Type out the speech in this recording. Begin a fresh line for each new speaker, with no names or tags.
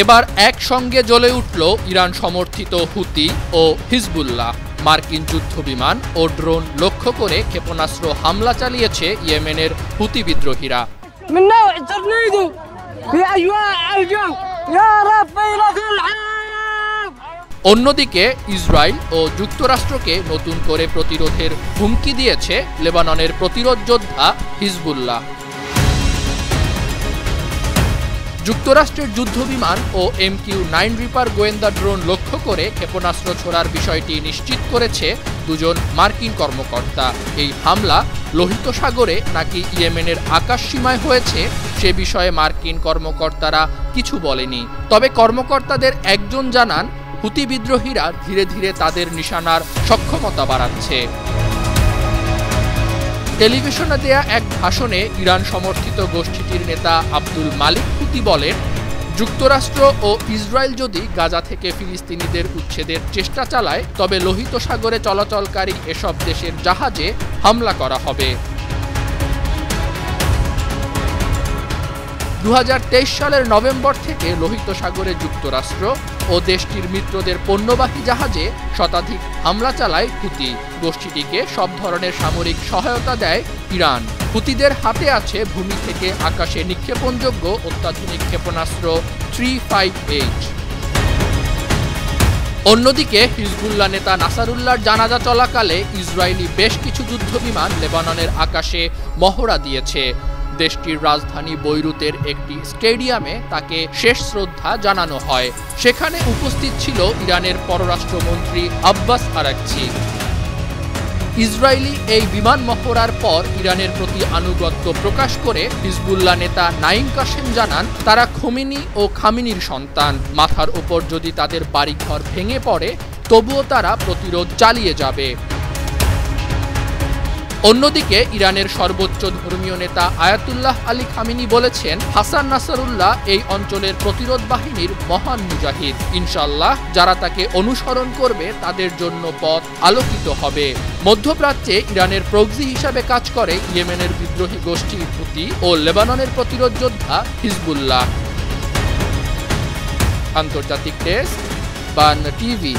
এবার একসঙ্গে জ্বলে উঠল ইরান সমর্থিত হুতি ও হিজবুল্লাহ। মার্কিন যুদ্ধবিমান ও ড্রোন লক্ষ্য করে ক্ষেপণাস্ত্র হামলা চালিয়েছে ইয়েমেনের হুতি বিদ্রোহীরা। অন্যদিকে ইসরায়েল ও যুক্তরাষ্ট্রকে নতুন করে প্রতিরোধের হুমকি দিয়েছে লেবাননের প্রতিরোধ যোদ্ধা হিজবুল্লাহ। যুক্তরাষ্ট্রের যুদ্ধবিমান ও MQ-9 রিপার গোয়েন্দা ড্রোন লক্ষ্য করে ক্ষেপণাস্ত্র ছোড়ার বিষয়টি নিশ্চিত করেছে দুজন মার্কিন কর্মকর্তা। এই হামলা লোহিত সাগরে নাকি ইয়েমেনের আকাশসীমায় হয়েছে সে বিষয়ে মার্কিন কর্মকর্তারা কিছু বলেনি। তবে কর্মকর্তাদের একজন জানান, হুতি বিদ্রোহীরা ধীরে ধীরে তাদের নিশানার সক্ষমতা বাড়াচ্ছে। টেলিভিশনে দেয়া এক ভাষণে ইরান সমর্থিত গোষ্ঠীটির নেতা আব্দুল মালিক হুতি বলেন, যুক্তরাষ্ট্র ও ইসরায়েল যদি গাজা থেকে ফিলিস্তিনিদের উচ্ছেদের চেষ্টা চালায় তবে লোহিত সাগরে চলাচলকারী এসব দেশের জাহাজে হামলা করা হবে। 2023 সালের নভেম্বর থেকে লোহিত সাগরে যুক্তরাষ্ট্র ও দেশটির মিত্রদের পণ্যবাহী জাহাজে শতাধিক হামলা চালায় হুতি। গোষ্ঠীটিকে সব ধরনের সামরিক সহায়তা দেয় ইরান। হুতিদের হাতে আছে ভূমি থেকে আকাশে নিক্ষেপণযোগ্য অত্যাধুনিক ক্ষেপণাস্ত্র 358। অন্যদিকে হিজবুল্লাহ নেতা নাসারুল্লাহর জানাজা চলাকালে ইসরায়েলি বেশ কিছু যুদ্ধবিমান লেবাননের আকাশে মহড়া দিয়েছে। দেশটির রাজধানী বৈরুতের একটি স্টেডিয়ামে তাকে শেষ শ্রদ্ধা জানানো হয়। সেখানে উপস্থিত ছিল ইরানের পররাষ্ট্রমন্ত্রী আব্বাস আরাকচি। ইসরায়েলি এই বিমান মহড়ার পর ইরানের প্রতি আনুগত্য প্রকাশ করে হিজবুল্লাহ নেতা নাঈম কাসেম জানান, তারা খোমেনি ও খামেনির সন্তান। মাথার ওপর যদি তাদের বাড়িঘর ভেঙে পড়ে তবুও তারা প্রতিরোধ চালিয়ে যাবে। অন্যদিকে ইরানের সর্বোচ্চ ধর্মীয় নেতা আয়াতুল্লাহ আলী খামেনি বলেছেন, হাসান নাসারুল্লাহ এই অঞ্চলের প্রতিরোধ বাহিনীর মহান মুজাহিদ। ইনশাআল্লাহ যারা তাকে অনুসরণ করবে তাদের জন্য পথ আলোকিত হবে। মধ্যপ্রাচ্যে ইরানের প্রক্সি হিসাবে কাজ করে ইয়েমেনের বিদ্রোহী গোষ্ঠী হুতি ও লেবাননের প্রতিরোধ যোদ্ধা হিজবুল্লাহ। আন্তর্জাতিক ডেস্ক, বার্ন টিভি।